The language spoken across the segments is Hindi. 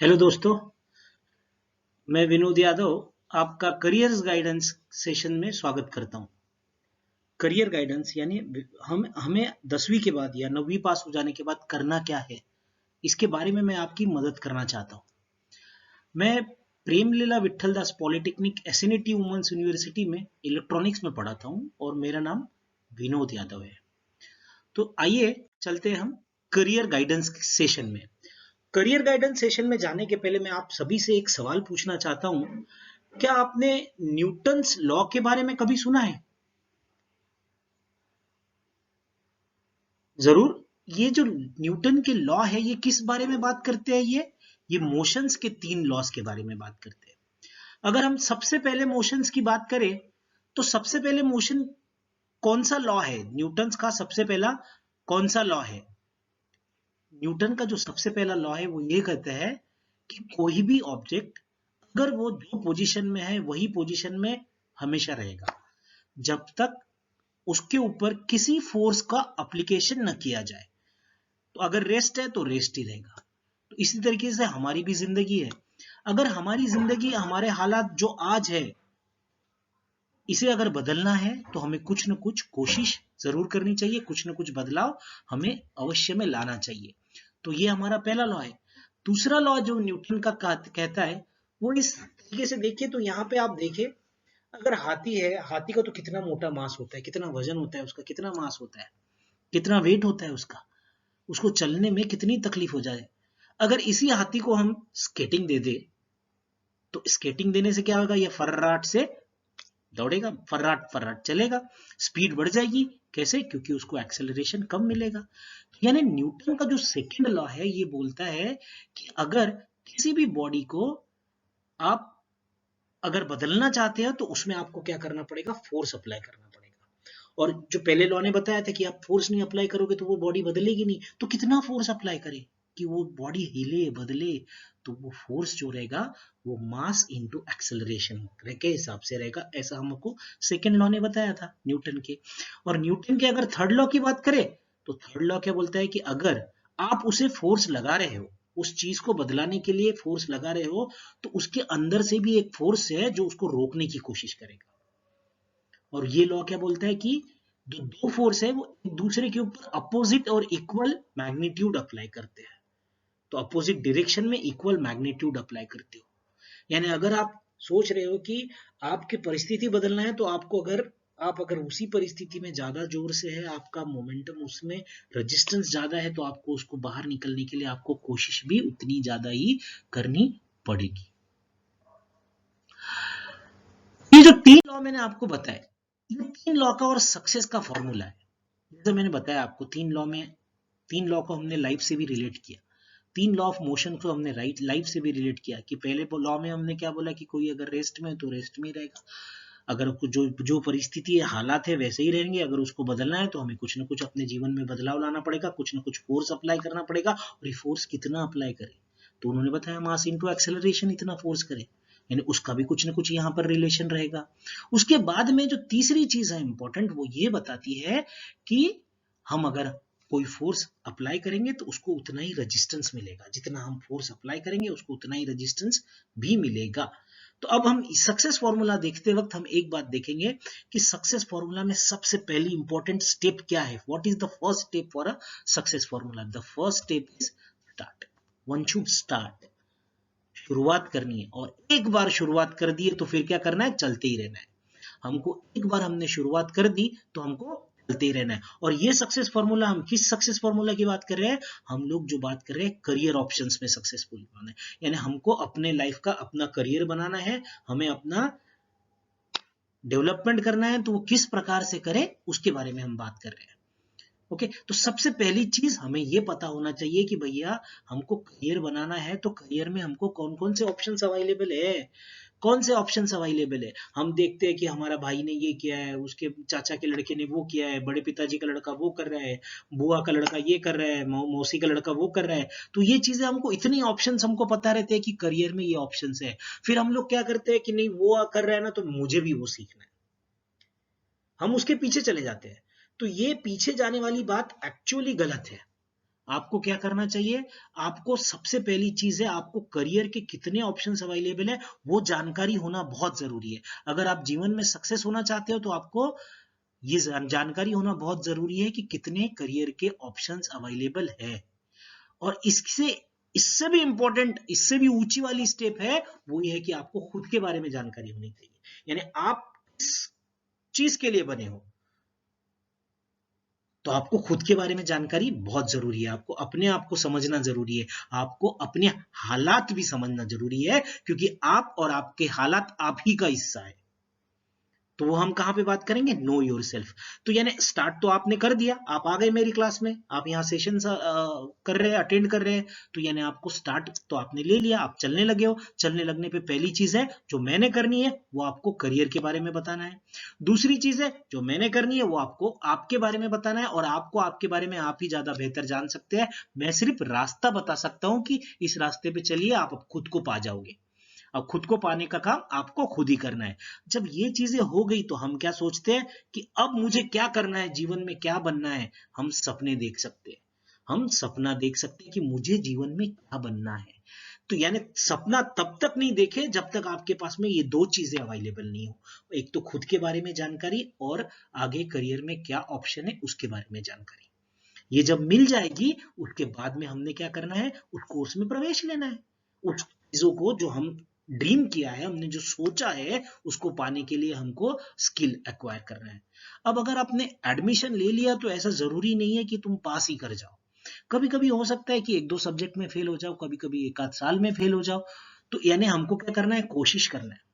हेलो दोस्तों, मैं विनोद यादव आपका करियर्स गाइडेंस सेशन में स्वागत करता हूं। करियर गाइडेंस यानी हम हमें 10वीं के बाद या 9वीं पास हो जाने के बाद करना क्या है, इसके बारे में मैं आपकी मदद करना चाहता हूं। मैं प्रेमलीला विट्ठल दास पॉलिटेक्निक एसएनटी वुमेन्स यूनिवर्सिटी में इलेक्ट्रॉनिक्स में पढ़ाता हूं और मेरा नाम विनोद यादव है। तो आइए चलते हैं हम करियर गाइडेंस सेशन में। करियर गाइडेंस सेशन में जाने के पहले मैं आप सभी से एक सवाल पूछना चाहता हूं। क्या आपने न्यूटन्स लॉ के बारे में कभी सुना है? जरूर। ये जो न्यूटन के लॉ है, ये किस बारे में बात करते हैं? ये मोशंस के 3 लॉस के बारे में बात करते हैं। अगर हम सबसे पहले मोशंस की बात करें, तो सबसे पहले मोशन कौन सा लॉ है? न्यूटन्स का सबसे पहला कौन सा लॉ है? न्यूटन का जो सबसे पहला लॉ है वो ये कहता है कि कोई भी ऑब्जेक्ट अगर वो जो पोजीशन में है वही पोजीशन में हमेशा रहेगा, जब तक उसके ऊपर किसी फोर्स का एप्लीकेशन न किया जाए। तो अगर रेस्ट है तो रेस्ट ही रहेगा। तो इसी तरीके से हमारी भी जिंदगी है। अगर हमारी जिंदगी, हमारे हालात जो आज है, इसे अगर बदलना है तो हमें कुछ न कुछ कोशिश जरूर करनी चाहिए, कुछ न कुछ बदलाव हमें अवश्य में लाना चाहिए। तो ये हमारा पहला लॉ है। दूसरा लॉ जो न्यूटन का कहता है वो इस तरीके से देखिए, तो यहाँ पे आप देखिए, अगर हाथी है, हाथी का तो कितना मोटा मांस होता है, कितना वजन होता है उसका, कितना मांस होता है, कितना वेट होता है उसका, उसको चलने में कितनी तकलीफ हो जाए। अगर इसी हाथी को हम स्केटिंग दे दे, तो स्केटिंग देने से क्या होगा? ये फर्राट से दौड़ेगा, फर्राट फर्राट चलेगा, स्पीड बढ़ जाएगी। कैसे? क्योंकि उसको एक्सेलरेशन कम मिलेगा। यानी न्यूटन का जो सेकंड लॉ है ये बोलता है कि अगर किसी भी बॉडी को आप अगर बदलना चाहते हैं तो उसमें आपको क्या करना पड़ेगा? फोर्स अप्लाई करना पड़ेगा। और जो पहले लॉ ने बताया था कि आप फोर्स नहीं अप्लाई करोगे तो वो बॉडी बदलेगी नहीं। तो कितना फोर्स अप्लाई करे कि वो बॉडी हिले, बदले? तो वो फोर्स जो रहेगा वो मास इनटू एक्सेलरेशन के हिसाब से रहेगा। ऐसा हमको सेकेंड लॉ ने बताया था न्यूटन के। और न्यूटन के अगर थर्ड लॉ की बात करें, तो थर्ड लॉ क्या बोलता है कि अगर आप उसे फोर्स लगा रहे हो, उस चीज को बदलाने के लिए फोर्स लगा रहे हो, तो उसके अंदर से भी एक फोर्स है जो उसको रोकने की कोशिश करेगा। और ये लॉ क्या बोलता है कि जो दो फोर्स है वो एक दूसरे के ऊपर अपोजिट और इक्वल मैग्नीट्यूड अप्लाई करते हैं। तो अपोजिट डायरेक्शन में इक्वल मैग्नीट्यूड अप्लाई करते हो। यानी अगर आप सोच रहे हो कि आपकी परिस्थिति बदलना है, तो आपको अगर उसी परिस्थिति में ज्यादा जोर से है, आपका मोमेंटम उसमें रेजिस्टेंस ज्यादा है, तो आपको उसको बाहर निकलने के लिए आपको कोशिश भी उतनी ज्यादा ही करनी पड़ेगी। ये जो 3 लॉ मैंने आपको बताए, ये 3 लॉ का और सक्सेस का फॉर्मूला है। जैसे मैंने बताया आपको, 3 लॉ को हमने लाइफ से भी रिलेट किया। 3 लॉ ऑफ मोशन को हमने लाइफ से भी रिलेट किया कि पहले लॉ में हमने क्या बोला कि कोई अगर रेस्ट में है तो रेस्ट में ही रहेगा। अगर जो जो परिस्थिति है, हालात है, वैसे ही रहेंगे। अगर उसको बदलना है तो हमें कुछ ना कुछ अपने जीवन में बदलाव लाना पड़ेगा, कुछ ना कुछ फोर्स अप्लाई करना पड़ेगा। और ये फोर्स कितना अप्लाई करें? तो उन्होंने बताया मास इंटू एक्सेलरेशन, इतना फोर्स करें। यानी उसका भी कुछ ना कुछ यहाँ पर रिलेशन रहेगा। उसके बाद में जो तीसरी चीज है इंपॉर्टेंट, वो ये बताती है कि हम अगर कोई फोर्स अप्लाई करेंगे तो उसको उतना ही रेजिस्टेंस मिलेगा, जितना हम फोर्स अप्लाई करेंगे उसको उतना ही रेजिस्टेंस भी मिलेगा। तो अब हम सक्सेस फॉर्मूला देखते वक्त हम एक बात देखेंगे कि सक्सेस फॉर्मूला में सबसे पहली इंपॉर्टेंट स्टेप क्या है। What is the first step for a success formula? The first step is start. One should start. शुरुआत करनी है, और एक बार शुरुआत कर दी है तो फिर क्या करना है? चलते ही रहना है। हमको एक बार हमने शुरुआत कर दी तो हमको चलते ही रहना है। और ये सक्सेस फॉर्मूला, हम किस सक्सेस फॉर्मूला की बात कर रहे हैं? हम लोग जो बात कर रहे हैं करियर ऑप्शंस में सक्सेसफुल होना है। यानी हमको अपने लाइफ का अपना करियर बनाना है, हमें अपना डेवलपमेंट करना है, तो वो किस प्रकार से करें उसके बारे में हम बात कर रहे हैं। ओके, तो सबसे पहली चीज हमें ये पता होना चाहिए कि भैया हमको करियर बनाना है, तो करियर में हमको कौन कौन से ऑप्शंस अवेलेबल है। कौन से ऑप्शंस अवेलेबल है? हम देखते हैं कि हमारा भाई ने ये किया है, उसके चाचा के लड़के ने वो किया है, बड़े पिताजी का लड़का वो कर रहा है, बुआ का लड़का ये कर रहा है, मौसी का लड़का वो कर रहा है। तो ये चीजें हमको, इतनी ऑप्शंस हमको पता रहते हैं कि करियर में ये ऑप्शंस है। फिर हम लोग क्या करते हैं कि नहीं, वो कर रहा है ना, तो मुझे भी वो सीखना है, हम उसके पीछे चले जाते हैं। तो ये पीछे जाने वाली बात एक्चुअली गलत है। आपको क्या करना चाहिए? आपको सबसे पहली चीज है, आपको करियर के कितने ऑप्शंस अवेलेबल है वो जानकारी होना बहुत जरूरी है। अगर आप जीवन में सक्सेस होना चाहते हो तो आपको ये जानकारी होना बहुत जरूरी है कि कितने करियर के ऑप्शंस अवेलेबल है। और इससे भी इंपॉर्टेंट, इससे भी ऊंची वाली स्टेप है, वो ये है कि आपको खुद के बारे में जानकारी होनी चाहिए। यानी आप किस चीज के लिए बने हो, तो आपको खुद के बारे में जानकारी बहुत जरूरी है। आपको अपने आप को समझना जरूरी है, आपको अपने हालात भी समझना जरूरी है, क्योंकि आप और आपके हालात आप ही का हिस्सा है। तो वो हम कहां पे बात करेंगे? Know your self. तो यानी स्टार्ट तो आपने कर दिया, आप आ गए मेरी क्लास में, आप यहाँ सेशन कर रहे हैं, अटेंड कर रहे हैं, तो यानी आपको स्टार्ट तो आपने ले लिया, आप चलने लगे हो। चलने लगने पे पहली चीज है जो मैंने करनी है वो आपको करियर के बारे में बताना है। दूसरी चीज है जो मैंने करनी है वो आपको आपके बारे में बताना है, और आपको आपके बारे में आप ही ज्यादा बेहतर जान सकते हैं। मैं सिर्फ रास्ता बता सकता हूं कि इस रास्ते पे चलिए, आप खुद को पा जाओगे। अब खुद को पाने का काम आपको खुद ही करना है। जब ये चीजें हो गई तो हम क्या सोचते हैं कि अब मुझे क्या करना है, जीवन में क्या बनना है। हम सपने देख सकते हैं, हम सपना देख सकते हैं कि मुझे जीवन में क्या बनना है। तो यानी सपना तब तक नहीं देखे जब तक आपके पास में ये दो चीजें अवेलेबल नहीं हो। एक तो खुद के बारे में जानकारी, और आगे करियर में क्या ऑप्शन है उसके बारे में जानकारी। ये जब मिल जाएगी उसके बाद में हमने क्या करना है, उस कोर्स में प्रवेश लेना है। उस चीजों को जो हम ड्रीम किया है, हमने जो सोचा है, उसको पाने के लिए हमको स्किल एक्वायर करना है। अब अगर आपने एडमिशन ले लिया तो ऐसा जरूरी नहीं है कि तुम पास ही कर जाओ। कभी कभी हो सकता है कि एक दो सब्जेक्ट में फेल हो जाओ, कभी कभी एक आध साल में फेल हो जाओ। तो यानी हमको क्या करना है? कोशिश करना है।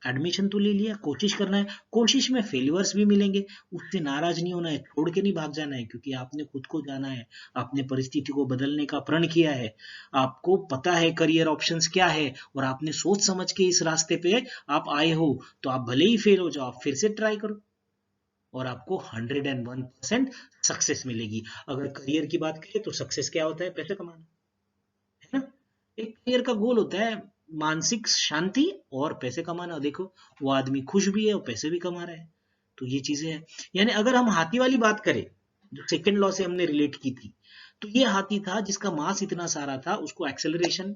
एडमिशन तो ले लिया, कोशिश करना है। कोशिश में फेल्यूअर्स भी मिलेंगे, उससे नाराज नहीं होना है, छोड़ के नहीं भाग जाना है, क्योंकि आपने खुद को जाना है, आपने परिस्थिति को बदलने का प्रण किया है, आपको पता है करियर ऑप्शंस क्या है, और आपने सोच समझ के इस रास्ते पे आप आए हो। तो आप भले ही फेल हो जाओ, आप फिर से ट्राई करो, और आपको 101% सक्सेस मिलेगी। अगर करियर की बात करें तो सक्सेस क्या होता है? पैसे कमाना, है ना? एक करियर का गोल होता है मानसिक शांति और पैसे कमाना। देखो, वो आदमी खुश भी है और पैसे भी कमा रहा है। तो ये चीजें हैं। यानी अगर हम हाथी वाली बात करें, जो सेकंड लॉ से हमने रिलेट की थी, तो ये हाथी था जिसका मास इतना सारा था, उसको एक्सेलरेशन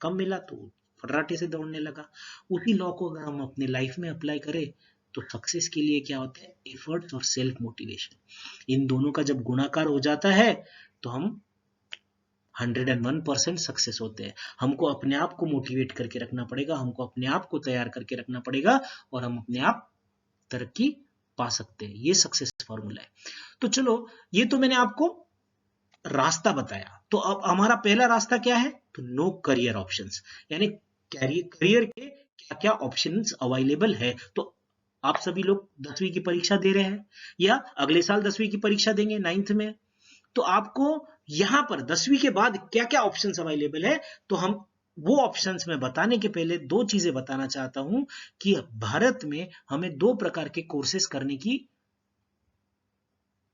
कम मिला तो फर्राटे से दौड़ने लगा। उसी लॉ को अगर हम अपने लाइफ में अप्लाई करें तो सक्सेस के लिए क्या होता है? एफर्ट्स और सेल्फ मोटिवेशन। इन दोनों का जब गुणाकार हो जाता है तो हम 101% सक्सेस होते हैं। हमको अपने आप को मोटिवेट करके रखना पड़ेगा, हमको अपने आप को तैयार करके रखना पड़ेगा, और हम अपने आप तरक्की पा सकते हैं। ये सक्सेस फॉर्मूला है। तो चलो, ये तो मैंने आपको रास्ता बताया। तो अब हमारा पहला रास्ता क्या है? तो नो करियर ऑप्शंस, यानी करियर के क्या क्या ऑप्शंस अवेलेबल है। तो आप सभी लोग 10वीं की परीक्षा दे रहे हैं, या अगले साल 10वीं की परीक्षा देंगे 9th में, तो आपको यहां पर 10वीं के बाद क्या क्या ऑप्शंस अवेलेबल है, तो हम वो ऑप्शंस में बताने के पहले दो चीजें बताना चाहता हूं कि भारत में हमें दो प्रकार के कोर्सेज करने की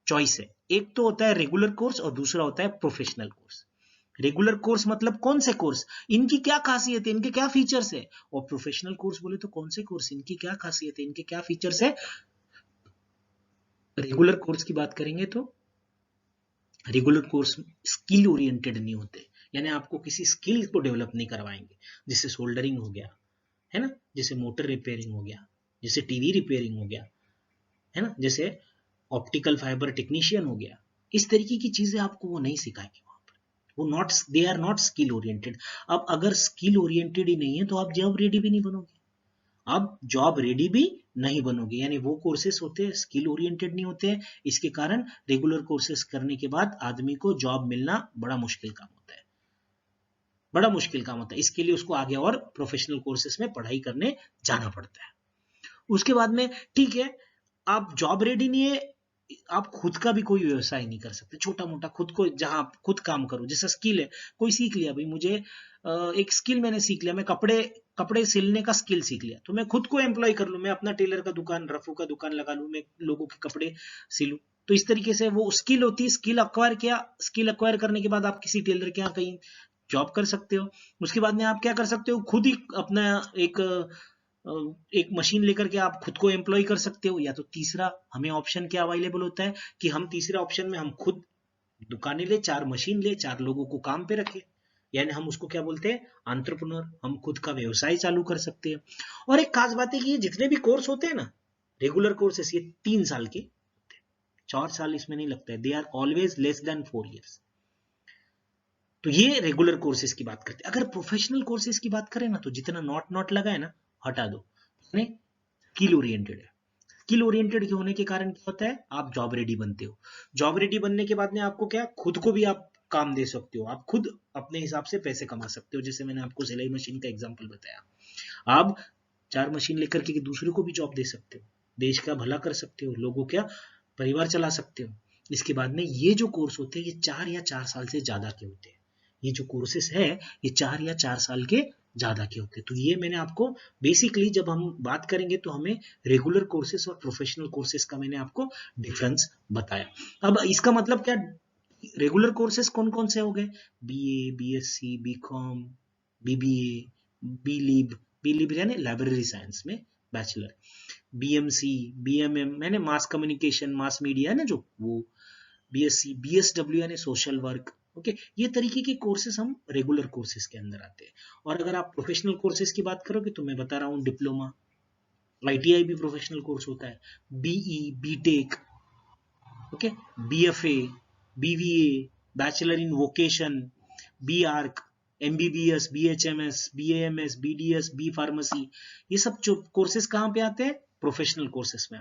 चॉइस है। एक तो होता है रेगुलर कोर्स और दूसरा होता है प्रोफेशनल कोर्स। रेगुलर कोर्स मतलब कौन से कोर्स, इनकी क्या खासियत है, इनके क्या फीचर्स है। और प्रोफेशनल कोर्स बोले तो कौन से कोर्स, इनकी क्या खासियत है, इनके क्या फीचर्स है। रेगुलर कोर्स की बात करेंगे तो रेगुलर कोर्स स्किल ओरिएंटेड नहीं होते, यानी आपको किसी स्किल को डेवलप नहीं करवाएंगे। जैसे सोल्डरिंग हो गया, है ना, जैसे मोटर रिपेयरिंग हो गया, जैसे टीवी रिपेयरिंग हो गया, है ना, जैसे ऑप्टिकल फाइबर टेक्नीशियन हो गया। इस तरीके की चीजें आपको वो नहीं सिखाएंगे वहां पर। वो not, they are not skill oriented. अब अगर स्किल ओरिएंटेड ही नहीं है तो आप जॉब रेडी भी नहीं बनोगे, आप जॉब रेडी भी नहीं बनोगे। यानी वो कोर्सेस होते हैं स्किल ओरिएंटेड नहीं होते हैं। इसके कारण रेगुलर कोर्सेस करने के बाद आदमी को जॉब मिलना बड़ा मुश्किल काम होता है, बड़ा मुश्किल काम होता है। इसके लिए उसको आगे और प्रोफेशनल कोर्सेस में पढ़ाई करने जाना पड़ता है। उसके बाद में ठीक है, आप जॉब रेडी नहीं है, आप खुद का भी कोई व्यवसाय नहीं कर सकते, छोटा मोटा खुद को, जहां आप खुद काम करो। जैसा स्किल है, कोई सीख लिया भाई, मुझे एक स्किल मैंने सीख लिया, मैं कपड़े कपड़े सिलने का स्किल सीख लिया, तो मैं खुद को एम्प्लॉय कर लूं, मैं अपना टेलर का दुकान, रफू का दुकान लगा लूं, मैं लोगों के कपड़े सिलूं। तो इस तरीके से वो स्किल होती है। स्किल अक्वायर किया, स्किल अक्वायर करने के बाद आप किसी टेलर के यहाँ कहीं जॉब कर सकते हो। उसके बाद में आप क्या कर सकते हो, खुद ही अपना एक एक मशीन लेकर के आप खुद को एम्प्लॉय कर सकते हो। या तो तीसरा हमें ऑप्शन क्या अवेलेबल होता है कि हम तीसरे ऑप्शन में हम खुद दुकानें ले, 4 मशीन ले, 4 लोगों को काम पे रखे, यानी हम उसको क्या बोलते हैं, एंटरप्रेन्योर। हम खुद का व्यवसाय चालू कर सकते हैं। और एक खास बात है कि ये जितने भी कोर्स होते हैं ना, रेगुलर कोर्सेस, ये 3 साल के, 4 साल इसमें नहीं लगता है, they are always less than 4 years। तो ये रेगुलर कोर्सेज की बात करते हैं। अगर प्रोफेशनल कोर्सेज की बात करें ना, तो जितना नॉट नॉट लगा है ना, हटा दो, स्किल ओरिएंटेड है। स्किल ओरिएंटेड होने के कारण क्या होता है, आप जॉब रेडी बनते हो। जॉब रेडी बनने के बाद में आपको क्या, खुद को भी आप काम दे सकते हो, आप खुद अपने हिसाब से पैसे कमा सकते हो। जैसे मैंने आपको सिलाई मशीन का एग्जांपल बताया, आप 4 मशीन लेकर के दूसरे को भी जॉब दे सकते हो, देश का भला कर सकते हो, लोगों का परिवार चला सकते हो। इसके बाद में ये जो कोर्स होते हैं, ये 4 या 4 साल से ज्यादा के होते हैं। ये जो कोर्सेस है, ये 4 या 4 साल के ज्यादा के होते हैं। तो ये मैंने आपको बेसिकली, जब हम बात करेंगे तो हमें रेगुलर कोर्सेस और प्रोफेशनल कोर्सेस का मैंने आपको डिफरेंस बताया। अब इसका मतलब क्या, रेगुलर कोर्सेस कौन कौन से हो गए, बीए, बीएससी, बीकॉम, बीबीए, बीलीब, बीलीब यानी लाइब्रेरी साइंस में बैचलर, बीएमसी, बीएमएम मैंने मास कम्युनिकेशन, मास मीडिया है ना जो, वो बीएससी, बीएसडब्ल्यू यानी सोशल वर्क। ओके, ये तरीके के कोर्सेज हम रेगुलर कोर्सेज के अंदर आते हैं। और अगर आप प्रोफेशनल कोर्सेज की बात करोगे तो मैं बता रहा हूँ डिप्लोमा, आईटीआई भी प्रोफेशनल कोर्स होता है, BE, BTech, okay, BFA, BVA, bachelor in vocation, B Arch, MBBS, BHMS, BAMS, BDS, B pharmacy, ये सब जो कोर्सेज कहाँ पे आते हैं, प्रोफेशनल कोर्सेज में।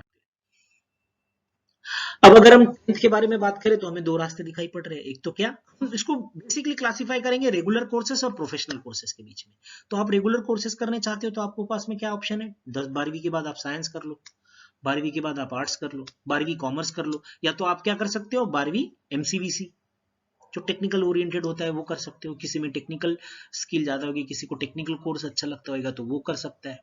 अब अगर हम 10th के बारे में बात करें तो हमें 2 रास्ते दिखाई पड़ रहे हैं। एक तो क्या, हम इसको बेसिकली क्लासिफाई करेंगे रेगुलर कोर्सेस और प्रोफेशनल कोर्सेस के बीच में। तो आप रेगुलर कोर्सेस करने चाहते हो तो आपको पास में क्या ऑप्शन है, 10-12वीं के बाद आप साइंस कर लो, 12वीं के बाद आप आर्ट्स कर लो, 12वीं कॉमर्स कर लो, या तो आप क्या कर सकते हो, 12वीं एमसीवीसी जो टेक्निकल ओरिएंटेड होता है वो कर सकते हो। किसी में टेक्निकल स्किल ज्यादा होगी, किसी को टेक्निकल कोर्स अच्छा लगता होगा तो वो कर सकता है।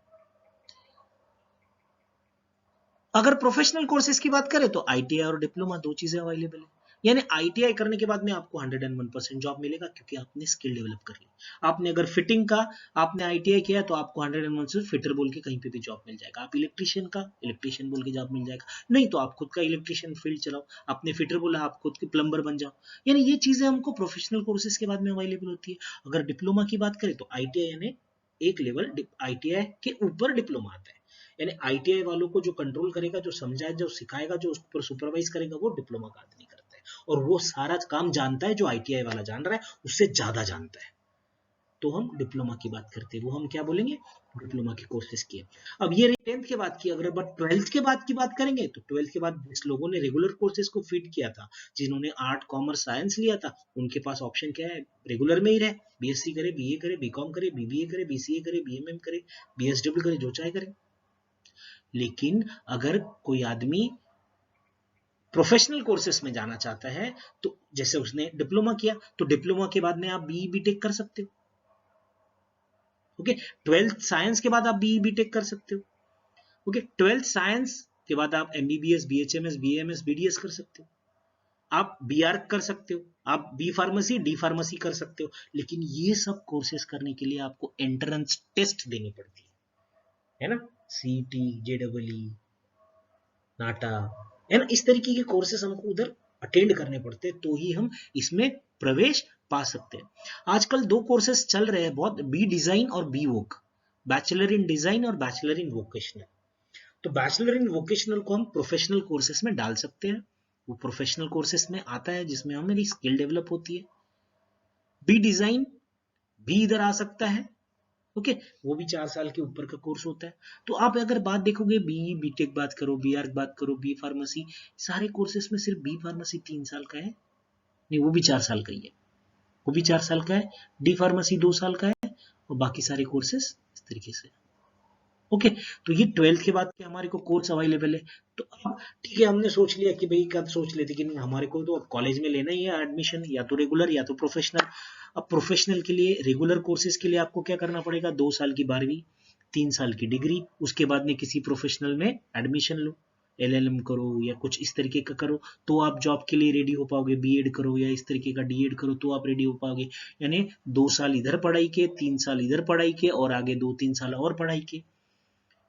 अगर प्रोफेशनल कोर्सेज की बात करें तो आईटीआई और डिप्लोमा, 2 चीजें अवेलेबल है। यानी आईटीआई करने के बाद में आपको 101% जॉब मिलेगा, क्योंकि आपने स्किल डेवलप कर ली। आपने अगर फिटिंग का आपने आईटीआई किया तो आपको 101% फिटर बोल के कहीं पे भी जॉब मिल जाएगा। आप इलेक्ट्रिशियन का इलेक्ट्रिशियन बोल के जॉब मिल जाएगा, नहीं तो आप खुद का इलेक्ट्रिशियन फील्ड चलाओ। आपने फिटर बोला, आप खुद के प्लम्बर बन जाओ। यानी ये चीजें हमको प्रोफेशनल कोर्सेज के बाद में अवेलेबल होती है। अगर डिप्लोमा की बात करें तो आईटीआई यानी एक लेवल आईटीआई के ऊपर डिप्लोमा आता है। यानी आईटीआई वालों को जो कंट्रोल करेगा, जो समझाए, जो सिखाएगा, जो उसके ऊपर सुपरवाइज करेगा, वो डिप्लोमा का आदमी करता है। और वो सारा काम जानता है जो आईटीआई वाला जान रहा है, उससे ज्यादा जानता है। तो हम डिप्लोमा की बात करते हैं, वो हम क्या बोलेंगे, डिप्लोमा के कोर्सेज की। अब ये 10th के बाद की, अगर बट 12th के बाद की बात करेंगे तो 12th के बाद जिस लोगों ने रेगुलर कोर्सेज को फीड किया था, जिन्होंने आर्ट, कॉमर्स, साइंस लिया था, उनके पास ऑप्शन क्या है, रेगुलर में ही रहे, बीएससी करे, बीए करे, बीकॉम करे, बीबीए करे, बीसीए करे, बीएमएम करे, बीएसडब्ल्यू करे, जो चाहे करे। लेकिन अगर कोई आदमी प्रोफेशनल कोर्सेस में जाना चाहता है, तो जैसे उसने डिप्लोमा किया, तो डिप्लोमा के बाद में आप बीई बीटेक कर सकते हो। ओके, 12th साइंस के बाद आप बीई बीटेक कर सकते हो। ओके, 12th साइंस के बाद आप एमबीबीएस, बीएचएमएस, बीएमएस, बीडीएस कर सकते हो। आप बीआर्क कर सकते हो, आप बी फार्मेसी, डी फार्मेसी कर सकते हो। लेकिन ये सब कोर्सेस करने के लिए आपको एंट्रेंस टेस्ट देनी पड़ती है ना, सीटी, जेडब्ल्यू, नाटा, है ना, इस तरीके के कोर्सेस हमको उधर अटेंड करने पड़ते हैं, तो ही हम इसमें प्रवेश पा सकते हैं। आजकल 2 कोर्सेस चल रहे हैं बहुत, बी डिजाइन और B voc, bachelor in design और बैचलर इन वोकेशनल। तो बैचलर इन वोकेशनल को हम प्रोफेशनल कोर्सेस में डाल सकते हैं, वो प्रोफेशनल कोर्सेस में आता है जिसमें हमारी स्किल डेवलप होती है। बी डिजाइन भी इधर आ सकता है, ओके, वो भी 4 साल के ऊपर का कोर्स होता है। तो आप अगर बात देखोगे, बीई बीटेक बात करो, बी आर्क बात करो, बी फार्मेसी, सारे कोर्सेस में सिर्फ बी फार्मेसी 3 साल का है, नहीं वो भी 4 साल का ही है, वो भी 4 साल का है, डी फार्मेसी 2 साल का है, और बाकी सारे कोर्सेस इस तरीके से। ओके, तो ये 12th के बाद के हमारे को कोर्स अवेलेबल है। तो अब ठीक है, हमने सोच लिया कि भाई, कब सोच लेते कि नहीं हमारे को तो कॉलेज में लेना ही है एडमिशन, या तो रेगुलर या तो प्रोफेशनल। अब प्रोफेशनल के लिए, रेगुलर कोर्सेज के लिए आपको क्या करना पड़ेगा, 2 साल की 12वीं, 3 साल की डिग्री, उसके बाद में किसी प्रोफेशनल में एडमिशन लो, एलएलएम करो या कुछ इस तरीके का करो, तो आप जॉब के लिए रेडी हो पाओगे। बीएड करो या इस तरीके का डीएड करो तो आप रेडी हो पाओगे। यानी 2 साल इधर पढ़ाई के, 3 साल इधर पढ़ाई के, और आगे 2-3 साल और पढ़ाई के,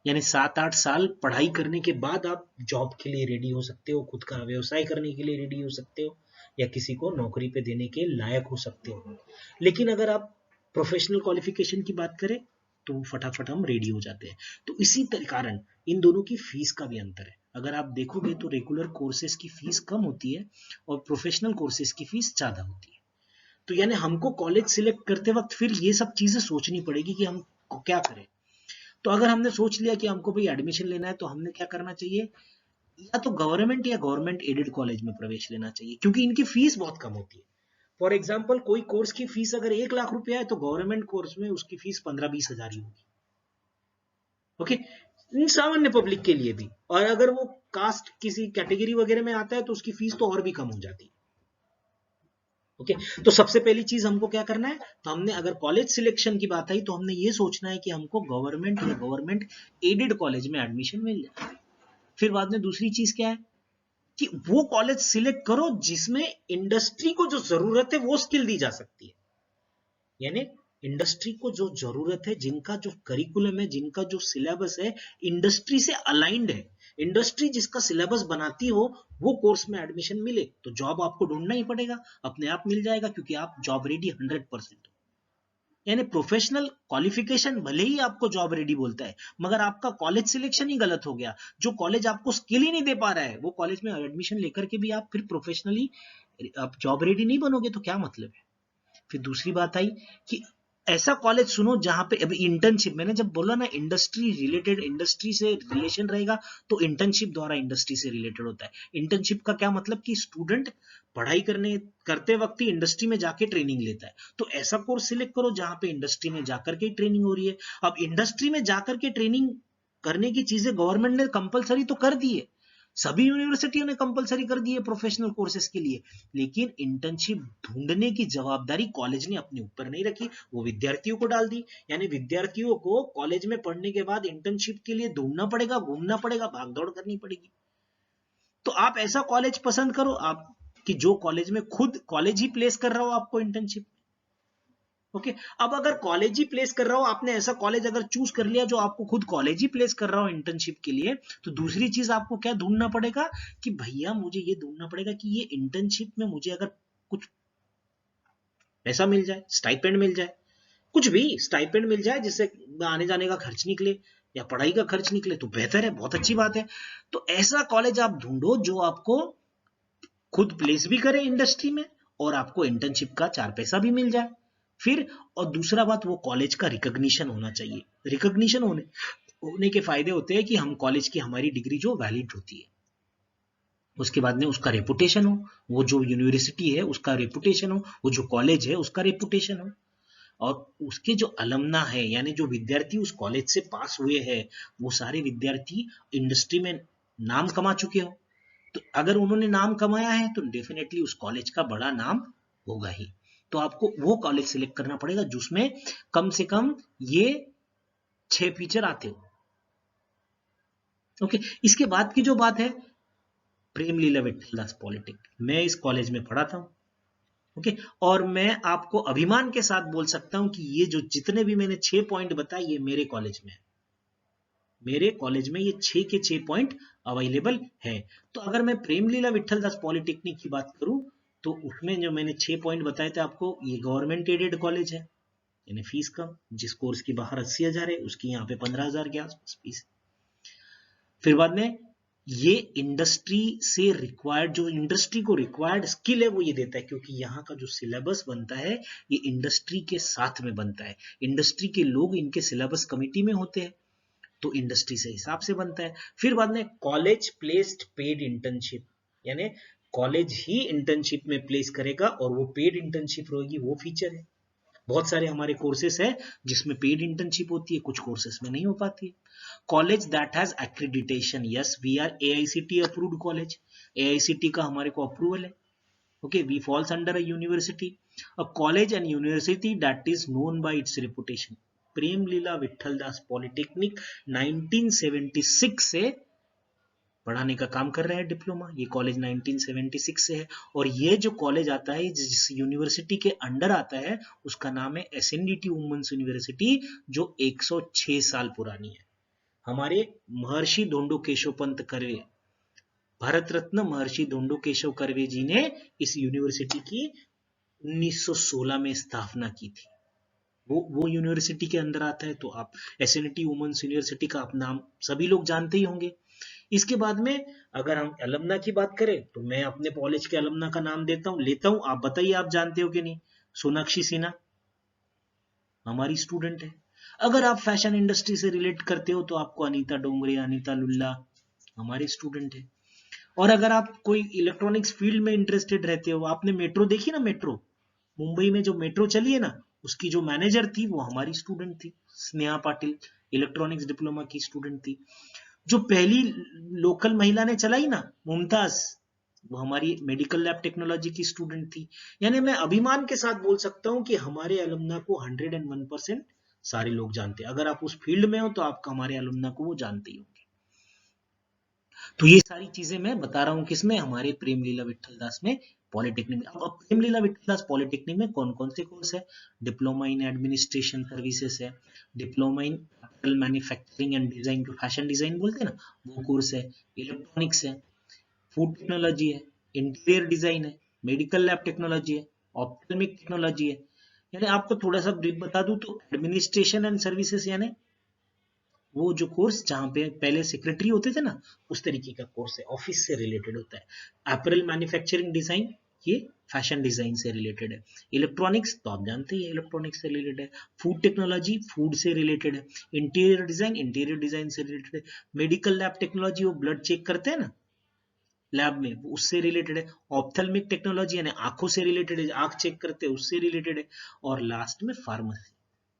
यानी 7-8 साल पढ़ाई करने के बाद आप जॉब के लिए रेडी हो सकते हो, खुद का व्यवसाय करने के लिए रेडी हो सकते हो। या किसी को नौकरी पे देने के लायक हो सकते हो। लेकिन अगर आप प्रोफेशनल क्वालिफिकेशन की बात करें तो फटाफट हम रेडी हो जाते हैं। तो इसी कारण इन दोनों की फीस का भी अंतर है। अगर आप देखोगे तो रेगुलर कोर्सेज की फीस कम होती है और प्रोफेशनल कोर्सेज की फीस ज्यादा होती है। तो यानी हमको कॉलेज सिलेक्ट करते वक्त फिर ये सब चीजें सोचनी पड़ेगी कि हम क्या करें। तो अगर हमने सोच लिया कि हमको भाई एडमिशन लेना है तो हमने क्या करना चाहिए, या तो गवर्नमेंट या गवर्नमेंट एडेड कॉलेज में प्रवेश लेना चाहिए, क्योंकि इनकी फीस बहुत कम होती है। फॉर एग्जाम्पल कोई कोर्स की फीस अगर 1 लाख रुपया है तो गवर्नमेंट कोर्स में उसकी फीस 15-20 हजार ही होगी। ओके, सामान्य पब्लिक के लिए भी। और अगर वो कास्ट किसी कैटेगरी वगैरह में आता है तो उसकी फीस तो और भी कम हो जाती है। ओके, तो सबसे पहली चीज हमको क्या करना है, तो हमने अगर कॉलेज सिलेक्शन की बात आई तो हमने ये सोचना है कि हमको गवर्नमेंट या गवर्नमेंट एडेड कॉलेज में एडमिशन मिल जाए। फिर बाद में दूसरी चीज क्या है कि वो कॉलेज सिलेक्ट करो जिसमें इंडस्ट्री को जो जरूरत है वो स्किल दी जा सकती है। यानी इंडस्ट्री को जो जरूरत है, जिनका जो करिकुलम है, जिनका जो सिलेबस है इंडस्ट्री से अलाइंड है, इंडस्ट्री जिसका सिलेबस बनाती हो, वो कोर्स में एडमिशन मिले तो जॉब आपको ढूंढना ही पड़ेगा, अपने आप मिल जाएगा क्योंकि आप जॉब रेडी 100%। यानी प्रोफेशनल क्वालिफिकेशन भले ही आपको जॉब रेडी बोलता है, मगर आपका कॉलेज सिलेक्शन ही गलत हो गया। जो कॉलेज आपको स्किल ही नहीं दे पा रहा है, वो कॉलेज में एडमिशन लेकर के भी आप फिर प्रोफेशनली आप जॉब रेडी नहीं बनोगे तो क्या मतलब है। फिर दूसरी बात आई कि ऐसा कॉलेज सुनो जहां पे अभी इंटर्नशिप, मैंने जब बोला ना इंडस्ट्री रिलेटेड, इंडस्ट्री से रिलेशन रहेगा तो इंटर्नशिप द्वारा इंडस्ट्री से रिलेटेड होता है। इंटर्नशिप का क्या मतलब कि स्टूडेंट पढ़ाई करते वक्त ही इंडस्ट्री में जाके ट्रेनिंग लेता है। तो ऐसा कोर्स सिलेक्ट करो जहां पे इंडस्ट्री में जाकर के ट्रेनिंग हो रही है। अब इंडस्ट्री में जाकर के ट्रेनिंग करने की चीजें गवर्नमेंट ने कंपलसरी तो कर दी है, सभी यूनिवर्सिटियों ने कंपलसरी कर दी है प्रोफेशनल कोर्सेज के लिए, लेकिन इंटर्नशिप ढूंढने की जवाबदारी कॉलेज ने अपने ऊपर नहीं रखी, वो विद्यार्थियों को डाल दी। यानी विद्यार्थियों को कॉलेज में पढ़ने के बाद इंटर्नशिप के लिए ढूंढना पड़ेगा, घूमना पड़ेगा, भागदौड़ करनी पड़ेगी। तो आप ऐसा कॉलेज पसंद करो आप कि जो कॉलेज में खुद कॉलेज ही प्लेस कर रहा हो आपको इंटर्नशिप। ओके, अब अगर कॉलेज ही प्लेस कर रहा हो, आपने ऐसा कॉलेज अगर चूज कर लिया जो आपको खुद कॉलेज ही प्लेस कर रहा हो इंटर्नशिप के लिए, तो दूसरी चीज आपको क्या ढूंढना पड़ेगा कि भैया मुझे ये ढूंढना पड़ेगा कि ये इंटर्नशिप में मुझे अगर कुछ पैसा मिल जाए, स्टाइपेंड मिल जाए, कुछ भी स्टाइपेंड मिल जाए जिससे आने जाने का खर्च निकले या पढ़ाई का खर्च निकले तो बेहतर है, बहुत अच्छी बात है। तो ऐसा कॉलेज आप ढूंढो जो आपको खुद प्लेस भी करे इंडस्ट्री में और आपको इंटर्नशिप का 4 पैसा भी मिल जाए। फिर और दूसरा बात, वो कॉलेज का रिकॉग्निशन होना चाहिए। रिकॉग्निशन होने के फायदे होते हैं कि हम कॉलेज की हमारी डिग्री जो वैलिड होती है, उसके बाद में उसका रेपुटेशन हो, वो जो यूनिवर्सिटी है उसका रेपुटेशन हो, वो जो कॉलेज है उसका रेपुटेशन हो, और उसके जो अलमना है यानी जो विद्यार्थी उस कॉलेज से पास हुए हैं वो सारे विद्यार्थी इंडस्ट्री में नाम कमा चुके हो। तो अगर उन्होंने नाम कमाया है तो डेफिनेटली उस कॉलेज का बड़ा नाम होगा ही। तो आपको वो कॉलेज सिलेक्ट करना पड़ेगा जिसमें कम से कम ये 6 फीचर आते हो। ओके, इसके बाद की जो बात है, प्रेम लीला विठलदास पॉलिटेक्निक, मैं इस कॉलेज में पढ़ा था। ओके, और मैं आपको अभिमान के साथ बोल सकता हूं कि ये जो जितने भी मैंने 6 पॉइंट बताए ये मेरे कॉलेज में है। मेरे कॉलेज में ये 6 के 6 पॉइंट अवेलेबल है। तो अगर मैं प्रेमलीला विठलदास पॉलिटेक्निक की बात करूं तो उसमें जो मैंने 6 पॉइंट बताए थे आपको, ये गवर्नमेंट एडेड कॉलेज है, यानी फीस कम, जिस कोर्स की बाहर 80,000 है उसकी यहाँ पे 15,000 के आसपास फीस। फिर बाद में ये इंडस्ट्री से रिक्वायर्ड, जो इंडस्ट्री को रिक्वायर्ड स्किल है वो ये देता है, क्योंकि यहाँ का जो सिलेबस बनता है ये इंडस्ट्री के साथ में बनता है। इंडस्ट्री के लोग इनके सिलेबस कमिटी में होते हैं तो इंडस्ट्री से हिसाब से बनता है। फिर बाद में कॉलेज प्लेस्ड पेड इंटर्नशिप, यानी कॉलेज ही इंटर्नशिप में प्लेस करेगा और वो पेड इंटर्नशिप रहेगी, वो फीचर है। बहुत सारे हमारे कोर्सेस है जिसमें पेड इंटर्नशिप होती है, कुछ कोर्सेस में नहीं हो पाती है। College that has accreditation, yes we are AICTE approved college, AICTE का हमारे को अप्रूवल है। Okay, we falls under a university, a college and university that is known by its reputation. Prem Leela Vithaldas polytechnic 1976 से पढ़ाने का काम कर रहे हैं डिप्लोमा। ये कॉलेज 1976 से है और ये जो कॉलेज आता है जिस यूनिवर्सिटी के अंडर आता है उसका नाम है SNDT वुमेन्स यूनिवर्सिटी, जो 106 साल पुरानी है। हमारे महर्षि धोंडो केशव पंत कर्वे भारत रत्न महर्षि धोंडो केशव कर्वे जी ने इस यूनिवर्सिटी की 1916 में स्थापना की थी। वो यूनिवर्सिटी के अंदर आता है। तो आप एसएनटी वुमेन्स यूनिवर्सिटी का आप नाम सभी लोग जानते ही होंगे। इसके बाद में अगर हम अलमना की बात करें तो मैं अपने कॉलेज के अलमना का नाम लेता हूं। आप बताइए, आप जानते हो कि नहीं? सोनाक्षी सिन्हा हमारी स्टूडेंट है। अगर आप फैशन इंडस्ट्री से रिलेट करते हो तो आपको अनीता डोंगरे, अनीता लुल्ला हमारे स्टूडेंट है। और अगर आप कोई इलेक्ट्रॉनिक्स फील्ड में इंटरेस्टेड रहते हो, आपने मेट्रो देखी ना, मेट्रो मुंबई में जो मेट्रो चली है ना, उसकी जो मैनेजर थी वो हमारी स्टूडेंट थी, स्नेहा पाटिल, इलेक्ट्रॉनिक्स डिप्लोमा की स्टूडेंट थी। जो पहली लोकल महिला ने चलाई ना, मुमताज, वो हमारी मेडिकल लैब टेक्नोलॉजी की स्टूडेंट थी। यानी मैं अभिमान के साथ बोल सकता हूं कि हमारे अलुमना को 101% सारे लोग जानते हैं। अगर आप उस फील्ड में हो तो आप हमारे अलुमना को वो जानते ही होंगे। तो ये सारी चीजें मैं बता रहा हूँ किसमें, हमारे प्रेम लीला विठल दास में, पॉलिटेक्निक में। अब प्रेम लीला विठल दास पॉलिटेक्निक में कौन कौन से कोर्स है? डिप्लोमा इन एडमिनिस्ट्रेशन सर्विसेज है, diploma in manufacturing and design, जो फैशन डिजाइन बोलते हैं ना, वो कोर्स है, इलेक्ट्रॉनिक्स है, फूड टेक्नोलॉजी है, इंटीरियर डिजाइन है, मेडिकल लैब टेक्नोलॉजी है, ऑप्थेल्मिक टेक्नोलॉजी है। यानी आपको थोड़ा सा ब्रीफ बता दूं तो एडमिनिस्ट्रेशन एंड सर्विसेज यानी वो जो कोर्स जहां पे पहले सेक्रेटरी होते थे ना, उस तरीके का कोर्स है, ऑफिस से रिलेटेड होता है। अपैरल मैन्युफैक्चरिंग डिजाइन, ये फैशन डिजाइन से रिलेटेड है। इलेक्ट्रॉनिक्स तो आप जानते ही, इलेक्ट्रॉनिक्स से रिलेटेड है। फूड टेक्नोलॉजी फूड से रिलेटेड है। इंटीरियर डिजाइन से रिलेटेड है। मेडिकल लैब टेक्नोलॉजी, वो ब्लड चेक करते हैं ना लैब में, वो उससे रिलेटेड है। ऑप्थेल्मिक टेक्नोलॉजी यानी आंखों से रिलेटेड है, आंख चेक करते हैं, उससे रिलेटेड है। और लास्ट में फार्मेसी,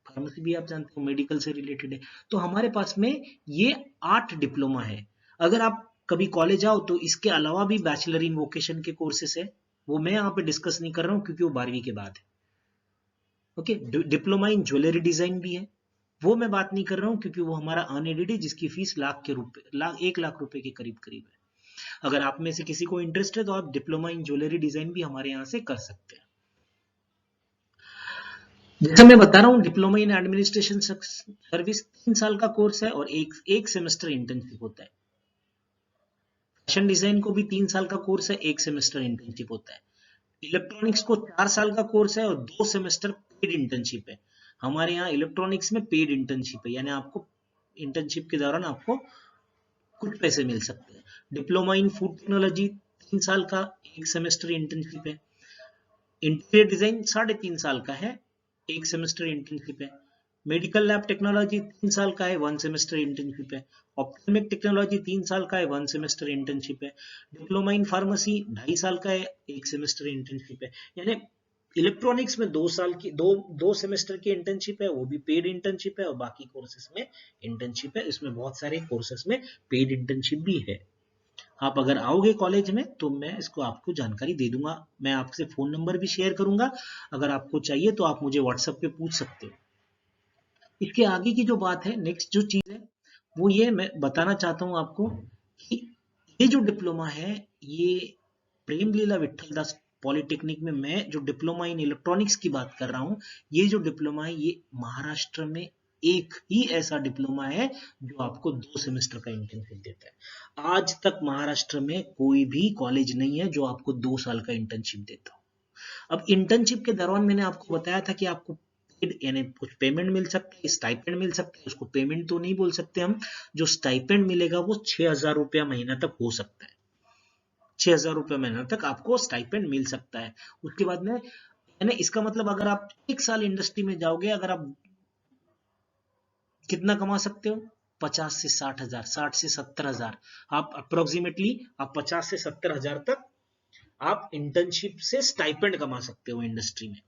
फार्मेसी भी आप जानते हो मेडिकल से रिलेटेड है। तो हमारे पास में ये 8 डिप्लोमा है। अगर आप कभी कॉलेज आओ तो इसके अलावा भी बैचलर इन वोकेशन के कोर्सेस है, वो मैं यहाँ पे डिस्कस नहीं कर रहा हूँ क्योंकि वो 12वीं के बाद है। Okay, diploma in jewellery design भी है, वो मैं बात नहीं कर रहा हूँ क्योंकि वो हमारा अनएडेड है, जिसकी फीस एक लाख रुपए के करीब करीब है। अगर आप में से किसी को इंटरेस्ट है तो आप डिप्लोमा इन ज्वेलरी डिजाइन भी हमारे यहाँ से कर सकते हैं। जैसे मैं बता रहा हूँ, डिप्लोमा इन एडमिनिस्ट्रेशन सर्विस 3 साल का कोर्स है और एक सेमेस्टर इंटर्नशिप होता है। फैशन डिजाइन को भी 3 साल का कोर्स है, 1 सेमेस्टर इंटर्नशिप होता है। इलेक्ट्रॉनिक्स को 4 साल का कोर्स है और 2 सेमेस्टर पेड इंटर्नशिप है। हमारे यहाँ इलेक्ट्रॉनिक्स में पेड इंटर्नशिप है, यानी आपको इंटर्नशिप के दौरान आपको कुछ पैसे मिल सकते हैं। डिप्लोमा इन फूड टेक्नोलॉजी 3 साल का, 1 सेमेस्टर इंटर्नशिप है। इंटीरियर डिजाइन 3.5 साल का है, 1 सेमेस्टर इंटर्नशिप है। मेडिकल लैब टेक्नोलॉजी 3 साल का है, 1 सेमेस्टर इंटर्नशिप है। ऑप्थेल्मिक टेक्नोलॉजी 3 साल का है, 1 सेमेस्टर इंटर्नशिप है। डिप्लोमा इन फार्मेसी 2.5 साल का है, 1 सेमेस्टर इंटर्नशिप है। यानी इलेक्ट्रॉनिक्स में 2 साल की दो सेमेस्टर की इंटर्नशिप है, वो भी पेड इंटर्नशिप है, और बाकी कोर्सेज में इंटर्नशिप है। इसमें बहुत सारे कोर्सेज में पेड इंटर्नशिप भी है। आप अगर आओगे कॉलेज में तो मैं इसको आपको जानकारी दे दूंगा। मैं आपसे फोन नंबर भी शेयर करूंगा, अगर आपको चाहिए तो आप मुझे व्हाट्सएप पे पूछ सकते हो। इसके आगे की जो बात है, नेक्स्ट जो चीज है वो ये मैं बताना चाहता हूं आपको कि ये जो डिप्लोमा है, ये प्रेम लीला विठल दास पॉलिटेक्निक में मैं जो डिप्लोमा इन इलेक्ट्रॉनिक्स की बात कर रहा हूँ, ये जो डिप्लोमा है ये महाराष्ट्र में एक ही ऐसा डिप्लोमा है जो आपको 2 सेमेस्टर का इंटर्नशिप देता है। आज तक महाराष्ट्र में कोई भी कॉलेज नहीं है जो आपको 2 साल का इंटर्नशिप देता हो। अब इंटर्नशिप के दौरान मैंने आपको बताया था कि आपको यानी कुछ पेमेंट मिल सकता है, स्टाइपेंड मिल सकता है। उसको पेमेंट तो नहीं बोल सकते हम, जो स्टाइपेंड मिलेगा वो 6,000 रुपया महीना तक हो सकता है। 6,000 रुपये महीना तक आपको स्टाइपेंड मिल सकता है। उसके बाद में यानी इसका मतलब अगर आप 1 साल इंडस्ट्री में जाओगे, अगर आप कितना कमा सकते हो? 50 से 60,000, 60 से 70,000, आप अप्रोक्सीमेटली आप 50 से 70,000 तक आप इंटर्नशिप से स्टाइपेंड कमा सकते हो इंडस्ट्री में।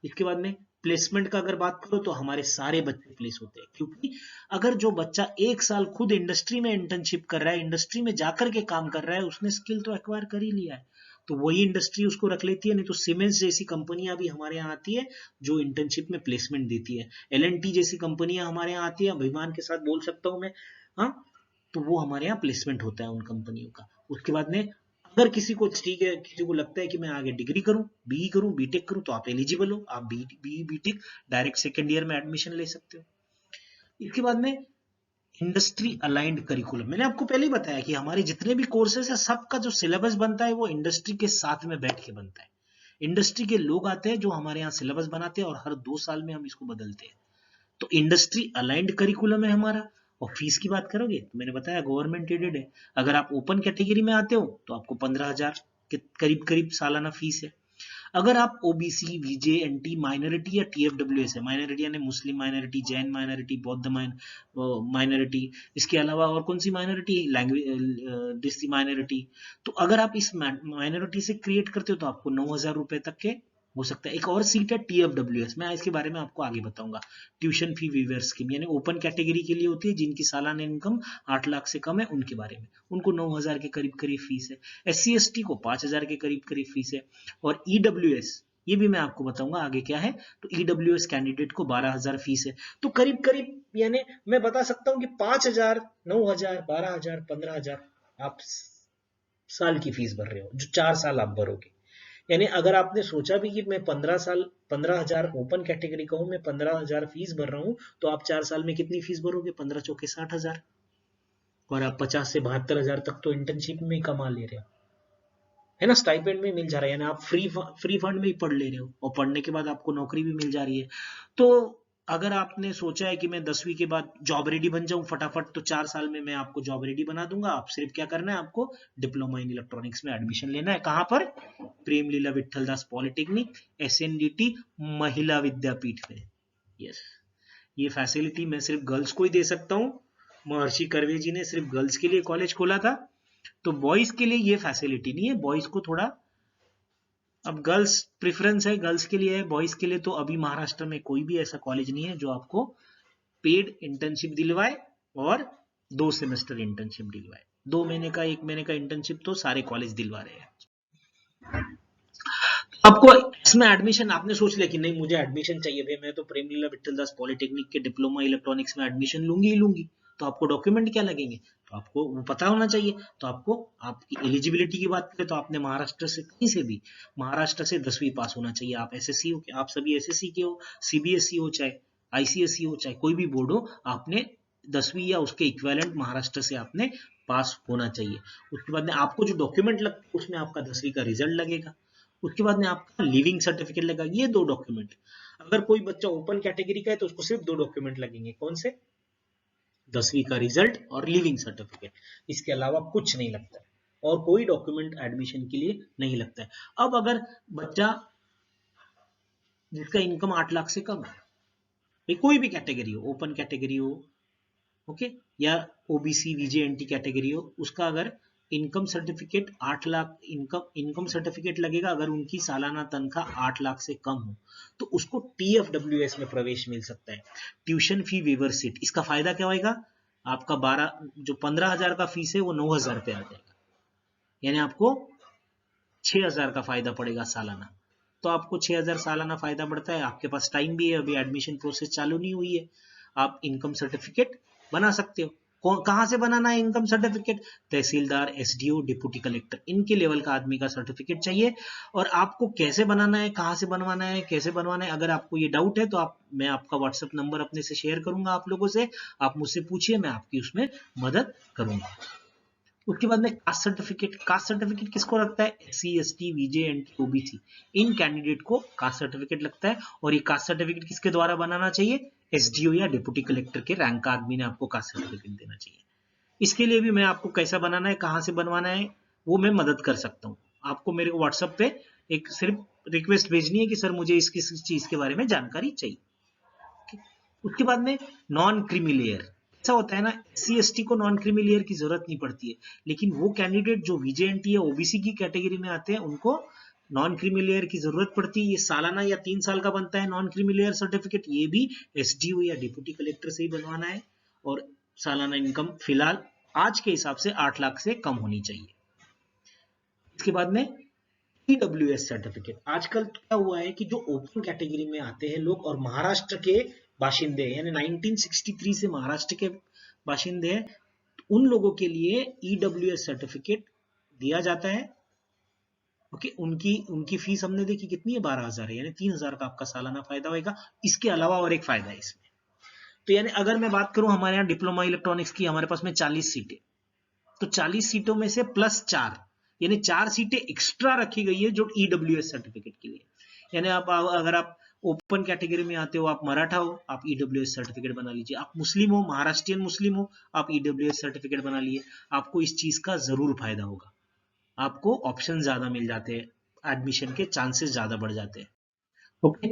इसके बाद में प्लेसमेंट का अगर बात करो तो हमारे सारे बच्चे प्लेस होते हैं, क्योंकि अगर जो बच्चा 1 साल खुद इंडस्ट्री में इंटर्नशिप कर रहा है, इंडस्ट्री में जाकर के काम कर रहा है, उसने स्किल तो एक्वायर कर ही लिया है, तो वही इंडस्ट्री उसको रख लेती है। नहीं तो सीमेंस जैसी कंपनियां भी हमारे यहाँ आती है जो इंटर्नशिप में प्लेसमेंट देती है। एल&टी जैसी कंपनियां हमारे यहाँ आती है, अभिमान के साथ बोल सकता हूं मैं, हाँ, तो वो हमारे यहाँ प्लेसमेंट होता है उन कंपनियों का। उसके बाद में अगर किसी को ठीक है, किसी को लगता है कि मैं आगे डिग्री करूं, बीई करूं, बीटेक करूं, तो आप एलिजिबल हो, आप BE BTech direct second year में एडमिशन ले सकते हो। इसके बाद में इंडस्ट्री अलाइंड करिकुलम, मैंने आपको पहले ही बताया कि हमारे जितने भी कोर्सेज है सबका जो सिलेबस बनता है वो इंडस्ट्री के साथ में बैठ के बनता है। इंडस्ट्री के लोग आते हैं जो हमारे यहाँ सिलेबस बनाते हैं और हर 2 साल में हम इसको बदलते हैं। तो इंडस्ट्री अलाइंड करिकुलम है हमारा। और फीस की बात करोगे तो मैंने बताया गवर्नमेंट एडेड है। अगर आप ओपन कैटेगरी में आते हो तो आपको 15,000 के करीब करीब सालाना फीस है। अगर आप ओबीसी, वीजे, एनटी, माइनॉरिटी या टीएफडब्ल्यूएस है, माइनॉरिटी यानी मुस्लिम माइनॉरिटी, जैन माइनॉरिटी, बौद्ध माइनॉरिटी, इसके अलावा और कौन सी माइनॉरिटी, लैंग्वेज डिस्ट्री माइनॉरिटी, तो अगर आप इस माइनॉरिटी से क्रिएट करते हो तो आपको 9,000 रुपए तक के हो सकता है। एक और सीट है टीएफडब्ल्यूएस, मैं इसके बारे में आपको आगे बताऊंगा। ट्यूशन फी वीवर स्कीम यानी ओपन कैटेगरी के लिए होती है, जिनकी सालाना इनकम 8 लाख से कम है उनके बारे में, उनको 9,000 के करीब करीब फीस है। एससी एसटी को 5,000 के करीब करीब फीस है। और ईडब्ल्यूएस, ये भी मैं आपको बताऊंगा आगे क्या है। तो ईडब्ल्यूएस कैंडिडेट को 12,000 फीस है। तो करीब करीब यानी मैं बता सकता हूँ कि 5,000, 9,000, 12,000, 15,000 आप साल की फीस भर रहे हो, जो 4 साल आप भरोगे। यानी अगर आपने सोचा भी कि मैं 15,000 ओपन कैटेगरी का हूं, मैं 15,000 फीस भर रहा हूं, तो आप 4 साल में कितनी फीस भरोगे? 15 चौके 60,000। और आप 50 से 72,000 तक तो इंटर्नशिप में ही कमा ले रहे हो, है ना, स्टाइपेंड में मिल जा रहा है, यानी आप फ्री फंड में ही पढ़ ले रहे हो और पढ़ने के बाद आपको नौकरी भी मिल जा रही है। तो अगर आपने सोचा है कि मैं 10वीं के बाद जॉब रेडी बन जाऊं फटाफट, तो 4 साल में मैं आपको जॉब रेडी बना दूंगा। आप सिर्फ क्या करना है, आपको डिप्लोमा इन इलेक्ट्रॉनिक्स में एडमिशन लेना है। कहां पर? प्रेम लीला विट्ठल दास पॉलिटेक्निक, एसएनडीटी महिला विद्यापीठ में। यस, ये फैसिलिटी मैं सिर्फ गर्ल्स को ही दे सकता हूँ। महर्षि कर्वे जी ने सिर्फ गर्ल्स के लिए कॉलेज खोला था, तो बॉयज के लिए ये फैसिलिटी नहीं है। बॉयज को थोड़ा, अब गर्ल्स प्रेफरेंस है, गर्ल्स के लिए है, बॉयज के लिए तो अभी महाराष्ट्र में कोई भी ऐसा कॉलेज नहीं है जो आपको पेड इंटर्नशिप दिलवाए और 2 सेमेस्टर इंटर्नशिप दिलवाए। 2 महीने का, 1 महीने का इंटर्नशिप तो सारे कॉलेज दिलवा रहे हैं। आपको इसमें एडमिशन, आपने सोच लिया कि नहीं मुझे एडमिशन चाहिए भाई, मैं तो प्रेमलीला विट्ठल दास पॉलिटेक्निक के डिप्लोमा इलेक्ट्रॉनिक्स में एडमिशन लूंगी ही लूंगी, तो आपको डॉक्यूमेंट क्या लगेंगे? तो आपको वो पता होना चाहिए। तो आपको, आपकी एलिजिबिलिटी की बात करें तो आपने महाराष्ट्र से, कहीं से भी महाराष्ट्र से 10वीं पास होना चाहिए। आप एसएससी हो, आप सभी एसएससी के हो, सीबीएसई हो, चाहे आईसीएसई हो, चाहे कोई भी बोर्ड हो, आपने 10वीं या उसके इक्विवेलेंट महाराष्ट्र से आपने पास होना चाहिए। उसके बाद में आपको जो डॉक्यूमेंट लगता है उसमें आपका 10वीं का रिजल्ट लगेगा, उसके बाद में आपका लिविंग सर्टिफिकेट लगेगा। ये 2 डॉक्यूमेंट। अगर कोई बच्चा ओपन कैटेगरी का है तो उसको सिर्फ 2 डॉक्यूमेंट लगेंगे, कौन से? 10वीं का रिजल्ट और लिविंग सर्टिफिकेट। इसके अलावा कुछ नहीं लगता है और कोई डॉक्यूमेंट एडमिशन के लिए नहीं लगता है। अब अगर बच्चा जिसका इनकम 8 लाख से कम है, कोई भी कैटेगरी हो, ओपन कैटेगरी हो, ओके, या ओबीसी, वीजे, एनटी कैटेगरी हो, उसका अगर income certificate 8 lakh, income certificate लगेगा अगर उनकी सालाना तनख्वाह 8 लाख से कम हो, तो उसको टीएफडब्ल्यूएस में प्रवेश मिल सकता है, ट्यूशन फी वेवर सीट। इसका फायदा क्या होगा? आपका 15,000 का फीस है वो 9,000 पे आ जाएगा, यानी आपको 6,000 का फायदा पड़ेगा सालाना। तो आपको 6,000 सालाना फायदा बढ़ता है। आपके पास टाइम भी है, अभी एडमिशन प्रोसेस चालू नहीं हुई है, आप इनकम सर्टिफिकेट बना सकते हो। कहां से बनाना है इनकम सर्टिफिकेट? तहसीलदार, एसडीओ, डिप्टी कलेक्टर, इनके लेवल का आदमी का सर्टिफिकेट चाहिए। और आपको कैसे बनाना है, कहां से बनवाना है, कैसे बनवाना है, अगर आपको ये डाउट है तो मैं आपका व्हाट्सएप नंबर अपने से शेयर करूंगा आप लोगों से, आप मुझसे पूछिए, मैं आपकी उसमें मदद करूंगा। उसके बाद में कास्ट सर्टिफिकेट। कास्ट सर्टिफिकेट किसको लगता है? एससी, एसटी, वीजे, एनटी, ओबीसी, इन कैंडिडेट को कास्ट सर्टिफिकेट लगता है। और ये कास्ट सर्टिफिकेट किसके द्वारा बनाना चाहिए? एसडीओ या डिप्टी कलेक्टर के रैंक का आदमी ने आपको कास्ट सर्टिफिकेट देना चाहिए। इसके लिए भी मैं आपको कैसा बनाना है, कहां से बनवाना है, वो मैं मदद कर सकता हूँ। आपको मेरे को व्हाट्सएप पे एक सिर्फ रिक्वेस्ट भेजनी है कि सर मुझे इस किस चीज के बारे में जानकारी चाहिए। उसके बाद में नॉन क्रीमी लेयर। ऐसा होता है ना, एससी एसटी को नॉन क्रीमी लेयर की जरूरत नहीं पड़ती है, लेकिन वो कैंडिडेट जो वीजेएनटी या ओबीसी की कैटेगरी में आते हैं उनको नॉन क्रीमी लेयर की जरूरत पड़ती है। ये सालाना या 3 साल का बनता है नॉन क्रीमी लेयर सर्टिफिकेट, ये भी एसडीओ या डिप्टी कलेक्टर से ही बनवाना है। और सालाना इनकम फिलहाल आज के हिसाब से 8 लाख से कम होनी चाहिए। इसके बाद में ईडब्ल्यूएस सर्टिफिकेट। आजकल क्या हुआ है कि जो ओपन कैटेगरी में आते हैं लोग और महाराष्ट्र के बाशिंदे, यानी 1963 से महाराष्ट्र के बाशिंदे हैं, उन लोगों के लिए ईडब्ल्यूएस सर्टिफिकेट दिया जाता है। ओके, उनकी उनकी फीस हमने देखी कितनी है, 12,000 है, यानी 3,000 का आपका सालाना फायदा होगा। इसके अलावा और एक फायदा है इसमें, तो यानी अगर मैं बात करूं हमारे यहाँ डिप्लोमा इलेक्ट्रॉनिक्स की हमारे पास में 40 सीटें, तो 40 सीटों में से +4 यानी 4 सीटें एक्स्ट्रा रखी गई है जो ईडब्ल्यूएस सर्टिफिकेट के लिए। यानी आप अगर आप ओपन कैटेगरी में आते हो, आप मराठा हो, आप ईडब्ल्यूएस सर्टिफिकेट बना लीजिए। आप मुस्लिम हो, महाराष्ट्रियन मुस्लिम हो, आप ईडब्ल्यूएस सर्टिफिकेट बना लिए। आपको इस चीज का जरूर फायदा होगा, आपको ऑप्शन ज्यादा मिल जाते हैं, एडमिशन के चांसेस ज्यादा बढ़ जाते हैं। ओके,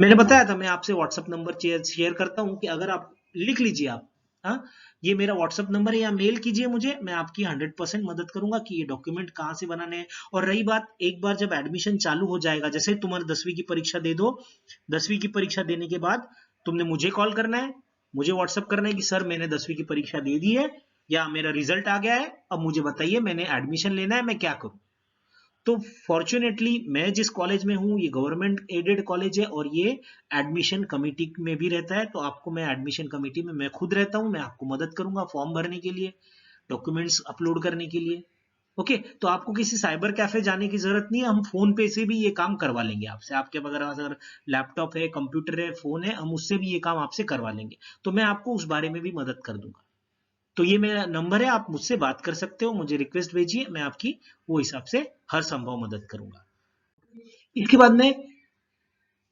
मैंने बताया था मैं आपसे व्हाट्सएप नंबर शेयर करता हूं कि अगर आप लिख लीजिए आप, हाँ, ये मेरा व्हाट्सएप नंबर है, या मेल कीजिए मुझे, मैं आपकी 100% मदद करूंगा कि ये डॉक्यूमेंट कहाँ से बनाने हैं। और रही बात, एक बार जब एडमिशन चालू हो जाएगा, जैसे तुम्हारे 10वीं की परीक्षा दे दो, 10वीं की परीक्षा देने के बाद तुमने मुझे कॉल करना है, मुझे व्हाट्सएप करना है कि सर मैंने 10वीं की परीक्षा दे दी है या मेरा रिजल्ट आ गया है, अब मुझे बताइए मैंने एडमिशन लेना है, मैं क्या करूं। तो फॉर्चुनेटली मैं जिस कॉलेज में हूँ ये गवर्नमेंट एडेड कॉलेज है और ये एडमिशन कमेटी में भी रहता है, तो आपको मैं एडमिशन कमेटी में मैं खुद रहता हूँ, मैं आपको मदद करूंगा फॉर्म भरने के लिए, डॉक्यूमेंट्स अपलोड करने के लिए। ओके, तो आपको किसी साइबर कैफे जाने की जरूरत नहीं है, हम फोन पे से भी ये काम करवा लेंगे आपसे। आपके पास अगर लैपटॉप है, कंप्यूटर है, फोन है, हम उससे भी ये काम आपसे करवा लेंगे, तो मैं आपको उस बारे में भी मदद कर दूंगा। तो ये मेरा नंबर है, आप मुझसे बात कर सकते हो, मुझे रिक्वेस्ट भेजिए, मैं आपकी वो हिसाब से हर संभव मदद करूंगा। इसके बाद में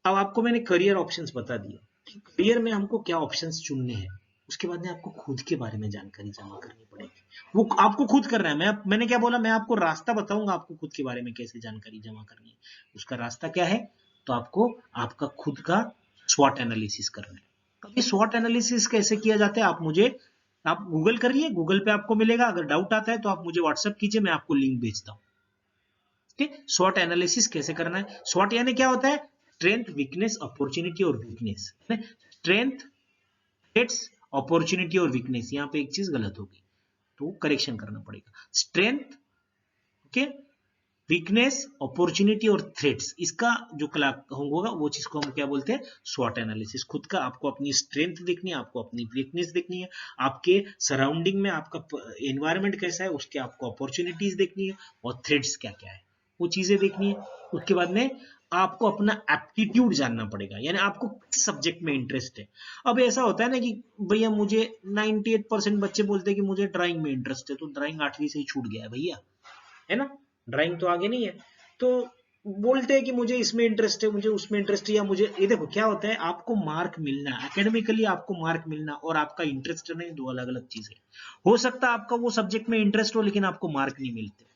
अब आपको मैंने करियर ऑप्शंस बता दिए, करियर में हमको क्या ऑप्शंस चुनने हैं। उसके बाद में आपको खुद के बारे में जानकारी जमा करनी पड़ेगी, वो आपको खुद करना है। मैंने क्या बोला, मैं आपको रास्ता बताऊंगा, आपको खुद के बारे में कैसे जानकारी जमा करनी है, उसका रास्ता क्या है। तो आपको आपका खुद का स्वॉट एनालिसिस करना है। अब ये स्वॉट एनालिसिस कैसे किया जाता है, आप गूगल करिए, गूगल पे आपको मिलेगा। अगर डाउट आता है तो आप मुझे व्हाट्सएप कीजिए, मैं आपको लिंक भेजता हूँ। ठीक, स्वॉट एनालिसिस कैसे करना है। स्वॉट यानी क्या होता है, स्ट्रेंथ, वीकनेस, अपॉर्चुनिटी और वीकनेस। स्ट्रेंथ, थ्रेट्स, अपॉर्चुनिटी और वीकनेस, यहाँ पे एक चीज गलत होगी तो करेक्शन करना पड़ेगा। स्ट्रेंथ, ओके, वीकनेस, अपॉर्चुनिटी और थ्रेट्स, इसका जो कला होगा वो चीज को हम क्या बोलते हैं, स्वॉट एनालिसिस। खुद का आपको अपनी स्ट्रेंथ देखनी है, आपको अपनी वीकनेस देखनी है, आपके सराउंडिंग में आपका एनवायरनमेंट कैसा है, उसके आपको अपॉर्चुनिटीज देखनी है, और थ्रेट्स क्या क्या है वो चीजें देखनी है। उसके बाद में आपको अपना एप्टीट्यूड जानना पड़ेगा, यानी आपको किस सब्जेक्ट में इंटरेस्ट है। अब ऐसा होता है ना कि भैया मुझे 98% बच्चे बोलते हैं कि मुझे ड्राइंग में इंटरेस्ट है, तो ड्राइंग 8वीं से ही छूट गया है भैया, है ना, ड्राइंग तो आगे नहीं है। तो बोलते हैं कि मुझे इसमें इंटरेस्ट है, मुझे उसमें इंटरेस्ट है, या मुझे ये, देखो क्या होता है, आपको मार्क मिलना, एकेडमिकली आपको मार्क मिलना और आपका इंटरेस्ट नहीं, दो अलग अलग चीजें। हो सकता है आपका वो सब्जेक्ट में इंटरेस्ट हो लेकिन आपको मार्क नहीं मिलते,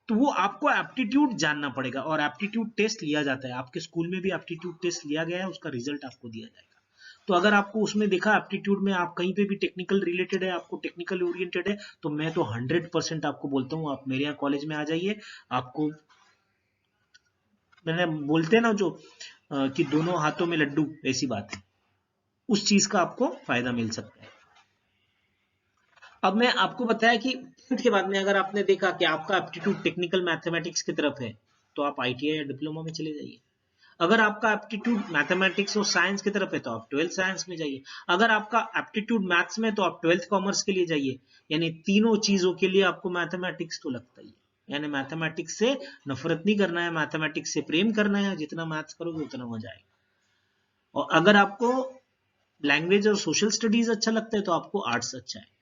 तो वो आपको एप्टीट्यूड जानना पड़ेगा, और एप्टीट्यूड टेस्ट लिया जाता है, आपके स्कूल में भी एप्टीट्यूड टेस्ट लिया गया है, उसका रिजल्ट आपको दिया जाएगा। तो अगर आपको उसमें देखा एप्टीट्यूड में आप कहीं पे भी टेक्निकल रिलेटेड है, आपको टेक्निकल ओरिएंटेड है, तो मैं तो 100% आपको बोलता हूँ आप मेरे यहाँ कॉलेज में आ जाइए। आपको मैंने बोलते हैं ना जो कि दोनों हाथों में लड्डू, ऐसी बात है, उस चीज का आपको फायदा मिल सकता है। अब मैं आपको बताया कि 10th के बाद में अगर आपने देखा कि आपका एप्टीट्यूड टेक्निकल मैथमेटिक्स की तरफ है, तो आप आईटीआई या डिप्लोमा में चले जाइए। अगर आपका एप्टीट्यूड मैथमेटिक्स और साइंस की तरफ है तो आप 12th साइंस में जाइए। अगर आपका एप्टीट्यूड मैथ्स में तो आप 12th कॉमर्स के लिए जाइए। यानी तीनों चीजों के लिए आपको मैथमेटिक्स तो लगता ही है, यानी मैथमेटिक्स से नफरत नहीं करना है, मैथमेटिक्स से प्रेम करना है, जितना मैथ्स करोगे उतना मजा आएगा। और अगर आपको लैंग्वेज और सोशल स्टडीज अच्छा लगता है तो आपको आर्ट्स अच्छा है।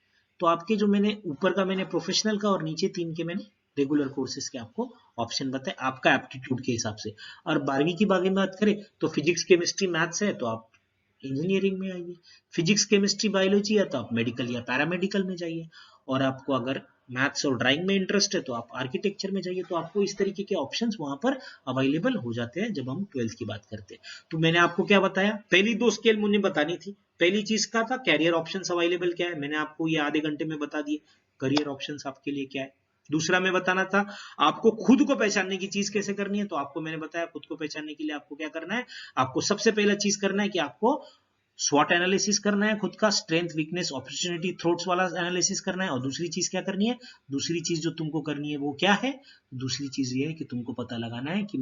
तो आपके जो मैंने ऊपर का मैंने प्रोफेशनल का और नीचे 3 के मैंने रेगुलर कोर्सेज के आपको ऑप्शन बताए आपका एप्टीट्यूड के हिसाब से। और 12वीं की बात करें तो फिजिक्स केमिस्ट्री मैथ्स है तो आप इंजीनियरिंग में आइए, फिजिक्स केमिस्ट्री बायोलॉजी है तो आप मेडिकल या पैरामेडिकल में जाइए, और आपको अगर मैथ्स और ड्राइंग में इंटरेस्ट है तो आप आर्किटेक्चर में जाइए। तो आपको इस तरीके के ऑप्शंस वहां पर अवेलेबल हो जाते हैं जब हम 12th की बात करते हैं। तो मैंने आपको क्या बताया, पहली 2 स्केल मुझे बतानी थी। पहली चीज का था कैरियर ऑप्शंस अवेलेबल क्या है, मैंने आपको ये आधे घंटे में बता दिए करियर ऑप्शंस आपके लिए क्या है। दूसरा मैं बताना था आपको खुद को पहचानने की चीज कैसे करनी है, तो आपको मैंने बताया खुद को पहचानने के लिए आपको क्या करना है, आपको सबसे पहला चीज करना है कि आपको स्वॉट एनालिसिस करना है, खुद का स्ट्रेंथ, वीकनेस, अपॉर्चुनिटी, थ्रेट्स वाला एनालिसिस करना है। और दूसरी चीज क्या करनी है, दूसरी चीज जो तुमको करनी है वो क्या है, दूसरी चीज ये है कि तुमको पता लगाना है कि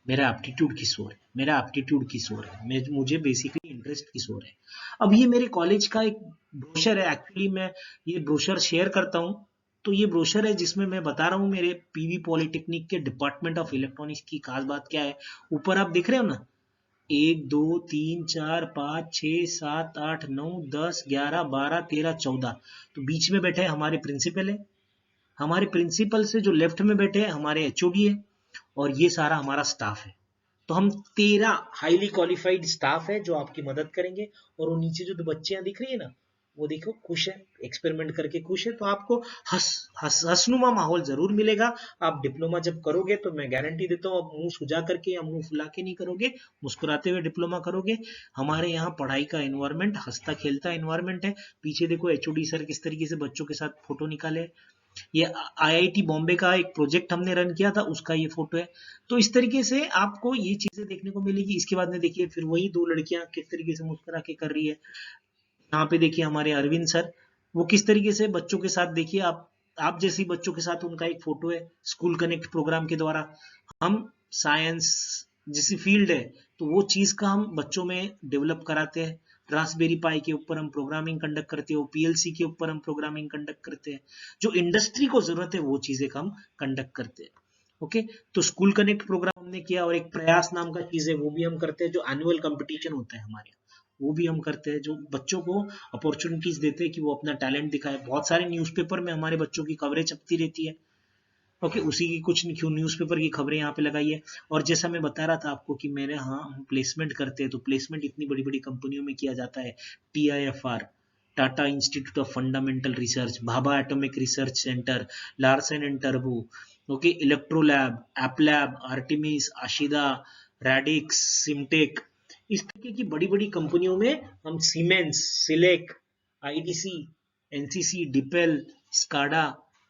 मेरा एप्टीट्यूड किस ओर है, मेरा एप्टीट्यूड किस ओर है, मुझे बेसिकली इंटरेस्ट किस ओर है। अब ये मेरे कॉलेज का एक ब्रोशर है, एक्चुअली मैं ये ब्रोशर शेयर करता हूँ। तो ये ब्रोशर है जिसमें मैं बता रहा हूँ मेरे पीवी पॉलिटेक्निक के डिपार्टमेंट ऑफ इलेक्ट्रॉनिक्स की खास बात क्या है। ऊपर आप देख रहे हो ना, 1 2 3 4 5 6 7 8 9 10 11 12 13 14। तो बीच में बैठे हमारे प्रिंसिपल है, हमारे प्रिंसिपल से जो लेफ्ट में बैठे हैं हमारे एचओडी है, और ये सारा हमारा स्टाफ है। तो हम 13 हाईली क्वालिफाइड स्टाफ है जो आपकी मदद करेंगे। और वो नीचे जो 2 बच्चियां दिख रही है ना, वो देखो खुश है, एक्सपेरिमेंट करके खुश है। तो आपको हंसनुमा माहौल जरूर मिलेगा। आप डिप्लोमा जब करोगे तो मैं गारंटी देता हूँ, आप मुंह सुजा करके या मुंह फुला के नहीं करोगे, मुस्कुराते हुए डिप्लोमा करोगे। हमारे यहाँ पढ़ाई का एनवायरनमेंट हंसता खेलता एनवायरनमेंट है। पीछे देखो एचओडी सर किस तरीके से बच्चों के साथ फोटो निकाले। ये आईआईटी बॉम्बे का एक प्रोजेक्ट हमने रन किया था, उसका ये फोटो है। तो इस तरीके से आपको ये चीजें देखने को मिलेगी। इसके बाद में देखिए फिर वही 2 लड़कियां किस तरीके से मुस्कुरा के कर रही है। यहाँ पे देखिए हमारे अरविंद सर, वो किस तरीके से बच्चों के साथ, देखिए आप जैसे बच्चों के साथ उनका एक फोटो है स्कूल कनेक्ट प्रोग्राम के द्वारा। हम साइंस जैसी फील्ड है तो वो चीज का हम बच्चों में डेवलप कराते हैं। रास्पबेरी पाई के ऊपर हम प्रोग्रामिंग कंडक्ट करते हैं, पीएलसी के ऊपर हम प्रोग्रामिंग कंडक्ट करते हैं। जो इंडस्ट्री को जरूरत है वो चीजें हम कंडक्ट करते हैं। ओके, तो स्कूल कनेक्ट प्रोग्राम हमने किया, और एक प्रयास नाम का चीज है वो भी हम करते हैं, जो एनुअल कंपटीशन होता है हमारे, वो भी हम करते हैं, जो बच्चों को अपॉर्चुनिटीज देते हैं कि वो अपना टैलेंट दिखाए। बहुत सारे न्यूज़पेपर में हमारे बच्चों की खबरें छपती रहती है। ओके, उसी की कुछ न्यूज़पेपर की खबरें यहाँ पे लगाई है। और जैसा मैं बता रहा था आपको कि मेरे यहाँ हम प्लेसमेंट करते हैं, तो प्लेसमेंट इतनी बड़ी बड़ी कंपनियों में किया जाता है। TIFR, Tata Institute of Fundamental Research, Bhabha Atomic Research Centre, Larsen and टर्बो, okay, Electrolab, Aplab, Artemis, Ashida, Radix, Simtech, इस तरीके की बड़ी बड़ी कंपनियों में हम सीमेंस, सिलेक, IDC, NCC, डिपेल, स्काडा,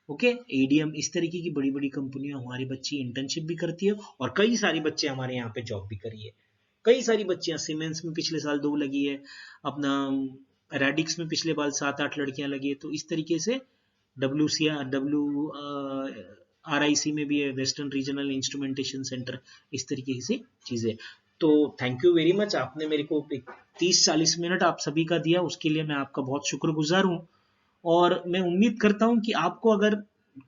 ओके, ADM, इस तरीके की बड़ी बड़ी कंपनियों हमारी बच्ची इंटर्नशिप भी करती है। और कई सारी बच्चे हमारे यहाँ पे जॉब भी करी है। कई सारी बच्चियां सीमेंस में पिछले साल 2 लगी है, अपना रेडिक्स में पिछले बार 7-8 लड़कियां लगी है। तो इस तरीके से RIC में भी है, वेस्टर्न रीजनल इंस्ट्रूमेंटेशन सेंटर, इस तरीके से चीजें। तो थैंक यू वेरी मच, आपने मेरे को 30-40 मिनट आप सभी का दिया, उसके लिए मैं आपका बहुत शुक्रगुजार हूँ। और मैं उम्मीद करता हूँ कि आपको अगर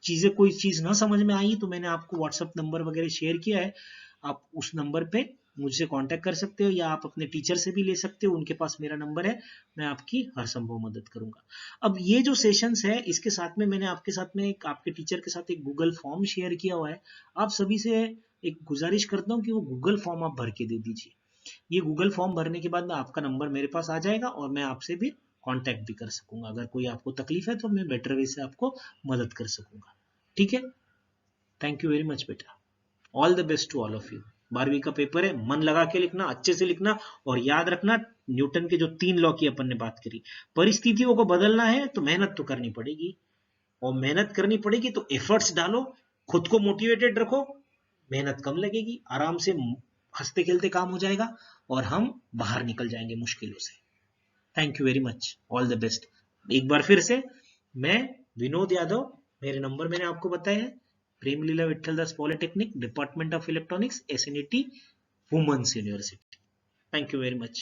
चीजें कोई चीज ना समझ में आई तो मैंने आपको व्हाट्सएप नंबर वगैरह शेयर किया है, आप उस नंबर पे मुझसे कांटेक्ट कर सकते हो, या आप अपने टीचर से भी ले सकते हो, उनके पास मेरा नंबर है, मैं आपकी हर संभव मदद करूंगा। अब ये जो सेशंस है इसके साथ में मैंने आपके साथ में आपके टीचर के साथ एक गूगल फॉर्म शेयर किया हुआ है। आप सभी से एक गुजारिश करता हूँ कि वो गूगल फॉर्म आप भर के दे दीजिए। ये गूगल फॉर्म भरने के बाद में आपका नंबर मेरे पास आ जाएगा, और मैं आपसे भी कांटेक्ट भी कर सकूंगा। अगर कोई आपको तकलीफ है तो मैं बेटर वे से आपको मदद कर सकूंगा। ठीक है, थैंक यू वेरी मच बेटा, all the best to all of you. 12वीं का पेपर है, मन लगा के लिखना, अच्छे से लिखना, और याद रखना न्यूटन के जो 3 लॉ की अपन ने बात करी, परिस्थितियों को बदलना है तो मेहनत तो करनी पड़ेगी, और मेहनत करनी पड़ेगी तो एफर्ट्स डालो, खुद को मोटिवेटेड रखो, मेहनत कम लगेगी, आराम से हंसते खेलते काम हो जाएगा, और हम बाहर निकल जाएंगे मुश्किलों से। Thank you very much, all the best. एक बार फिर से, मैं विनोद यादव, मेरे नंबर मैंने आपको बताया है, Premlila Vithaldas Polytechnic, Department of Electronics, SNET, Women's University. Thank you very much.